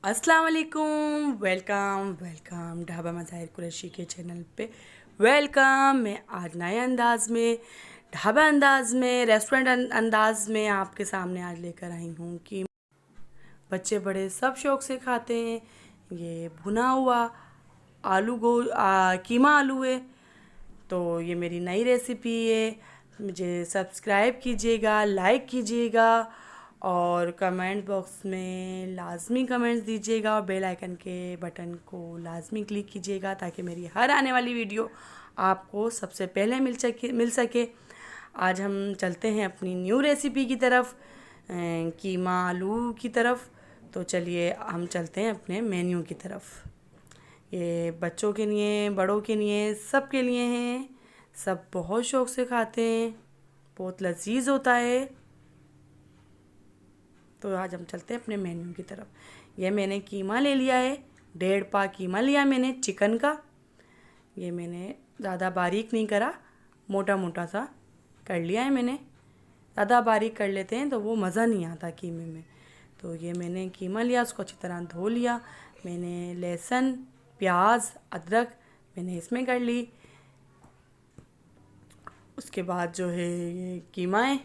अस्सलाम वालेकुम। वेलकम ढाबा मज़ाहिर कुरैशी के चैनल पे वेलकम। मैं आज नए अंदाज में ढाबा अंदाज में रेस्टोरेंट अंदाज में आपके सामने आज लेकर आई हूँ कि बच्चे बड़े सब शौक़ से खाते हैं। ये भुना हुआ कीमा आलू है। तो ये मेरी नई रेसिपी है। मुझे सब्सक्राइब कीजिएगा, लाइक कीजिएगा और कमेंट बॉक्स में लाजमी कमेंट्स दीजिएगा और बेल आइकन के बटन को लाजमी क्लिक कीजिएगा ताकि मेरी हर आने वाली वीडियो आपको सबसे पहले मिल सके। आज हम चलते हैं अपनी न्यू रेसिपी की तरफ, कीमा आलू की तरफ। तो चलिए हम चलते हैं अपने मेन्यू की तरफ। ये बच्चों के लिए, बड़ों के लिए, सब के लिए हैं। सब बहुत शौक़ से खाते हैं, बहुत लजीज होता है। तो आज हम चलते हैं अपने मेन्यू की तरफ। ये मैंने कीमा ले लिया है, 1.5 पा कीमा लिया मैंने चिकन का। ये मैंने ज़्यादा बारीक नहीं करा, मोटा मोटा सा कर लिया है मैंने। ज़्यादा बारीक कर लेते हैं तो वो मज़ा नहीं आता कीमे में। तो ये मैंने कीमा लिया, उसको अच्छी तरह धो लिया। मैंने लहसुन, प्याज, अदरक मैंने इसमें कर ली। उसके बाद जो है ये कीमा है,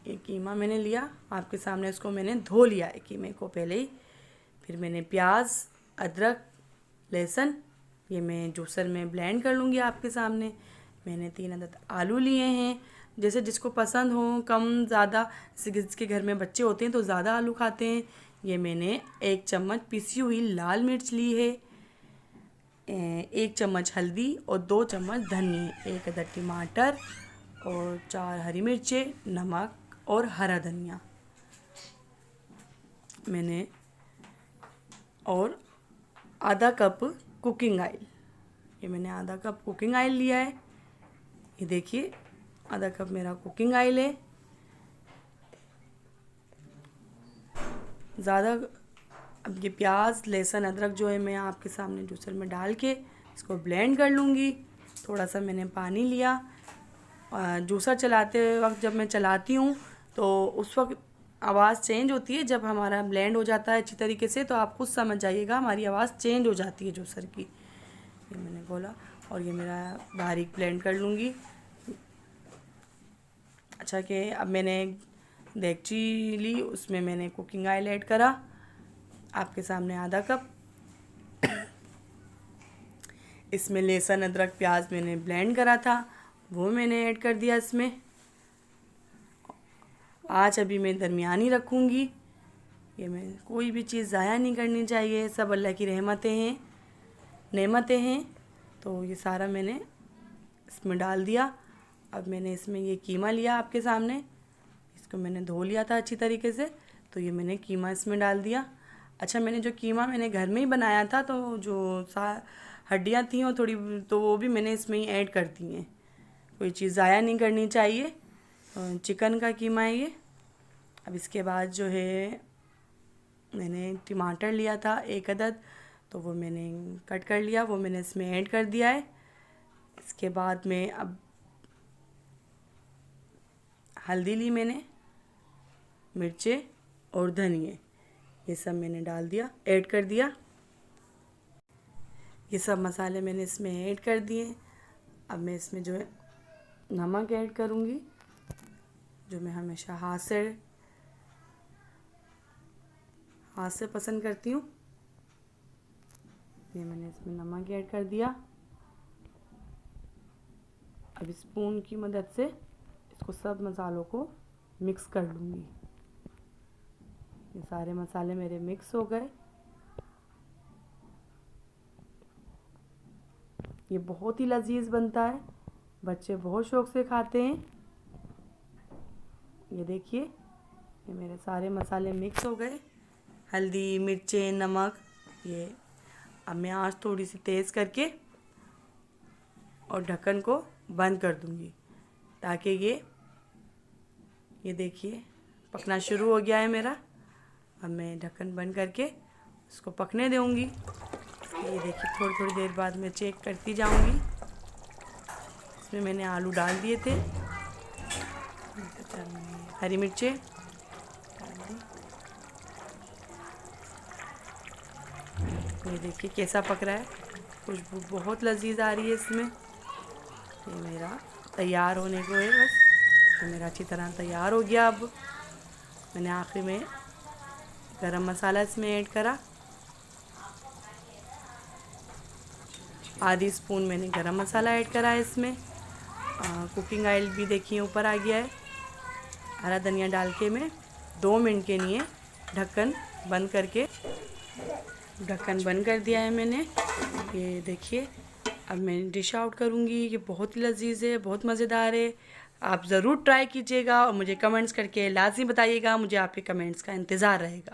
ये कीमा मैंने लिया आपके सामने, इसको मैंने धो लिया है कीमे को पहले ही। फिर मैंने प्याज, अदरक, लहसुन ये मैं जूसर में ब्लेंड कर लूँगी आपके सामने। मैंने 3 अदद आलू लिए हैं, जैसे जिसको पसंद हो, कम ज़्यादा। जिसके घर में बच्चे होते हैं तो ज़्यादा आलू खाते हैं। ये मैंने 1 चम्मच पिसी हुई लाल मिर्च ली है, 1 चम्मच हल्दी और 2 चम्मच धनिया, 1 अदद टमाटर और 4 हरी मिर्चें, नमक और हरा धनिया मैंने, और आधा कप कुकिंग ऑयल। ये मैंने आधा कप कुकिंग ऑयल लिया है। ये देखिए आधा कप मेरा कुकिंग ऑयल है। ज़्यादा अब ये प्याज, लहसुन, अदरक जो है मैं आपके सामने जूसर में डाल के इसको ब्लेंड कर लूँगी। थोड़ा सा मैंने पानी लिया। जूसर चलाते वक्त जब मैं चलाती हूँ तो उस वक्त आवाज़ चेंज होती है। जब हमारा ब्लेंड हो जाता है अच्छी तरीके से तो आप खुद समझ जाइएगा, हमारी आवाज़ चेंज हो जाती है जूसर की। ये मैंने बोला और ये मेरा बारीक ब्लेंड कर लूँगी। अच्छा कि अब मैंने देगची ली, उसमें मैंने कुकिंग ऑयल ऐड करा आपके सामने आधा कप। इसमें लहसुन, अदरक, प्याज मैंने ब्लेंड करा था वो मैंने ऐड कर दिया इसमें। आज अभी मैं दरमियानी रखूँगी। ये मैं कोई भी चीज़ ज़ाया नहीं करनी चाहिए, सब अल्लाह की नेमतें हैं। तो ये सारा मैंने इसमें डाल दिया। अब मैंने इसमें ये कीमा लिया आपके सामने, इसको मैंने धो लिया था अच्छी तरीके से। तो ये मैंने कीमा इसमें डाल दिया। अच्छा, मैंने जो कीमा मैंने घर में ही बनाया था तो जो हड्डियाँ थी वो थोड़ी, तो वो भी मैंने इसमें ही ऐड कर दी हैं। कोई चीज़ ज़ाया नहीं करनी चाहिए। चिकन का कीमा है ये। अब इसके बाद जो है मैंने टमाटर लिया था 1 अदद, तो वो मैंने कट कर लिया, वो मैंने इसमें ऐड कर दिया है। इसके बाद में अब हल्दी ली मैंने, मिर्चें और धनिया, ये सब मैंने डाल दिया, ऐड कर दिया। ये सब मसाले मैंने इसमें ऐड कर दिए। अब मैं इसमें जो है नमक ऐड करूँगी, जो मैं हमेशा हाथ से पसंद करती हूँ। ये मैंने इसमें नमक ऐड कर दिया। अब स्पून की मदद से इसको सब मसालों को मिक्स कर लूँगी। ये सारे मसाले मेरे मिक्स हो गए। ये बहुत ही लजीज बनता है, बच्चे बहुत शौक़ से खाते हैं। ये देखिए ये मेरे सारे मसाले मिक्स हो गए, हल्दी, मिर्चें, नमक। ये अब मैं आँच थोड़ी सी तेज़ करके और ढक्कन को बंद कर दूँगी ताकि ये देखिए पकना शुरू हो गया है मेरा। अब मैं ढक्कन बंद करके इसको पकने दूँगी। ये देखिए थोड़ी थोड़ी देर बाद मैं चेक करती जाऊँगी। इसमें मैंने आलू डाल दिए थे, हरी मिर्चें डाल दी, ये देखिए कैसा पक रहा है, खुशबू बहुत लजीज आ रही है इसमें। ये मेरा तैयार होने को है बस। तो मेरा अच्छी तरह तैयार हो गया। अब मैंने आखिर में गरम मसाला इसमें ऐड करा, आधी स्पून मैंने गरम मसाला ऐड करा है इसमें। कुकिंग ऑयल भी देखिए ऊपर आ गया है। हरा धनिया डाल के मैं 2 मिनट के लिए ढक्कन बंद कर दिया है मैंने। ये देखिए अब मैं डिश आउट करूँगी। ये बहुत ही लजीज है, बहुत मज़ेदार है। आप ज़रूर ट्राई कीजिएगा और मुझे कमेंट्स करके लाज़मी बताइएगा। मुझे आपके कमेंट्स का इंतज़ार रहेगा।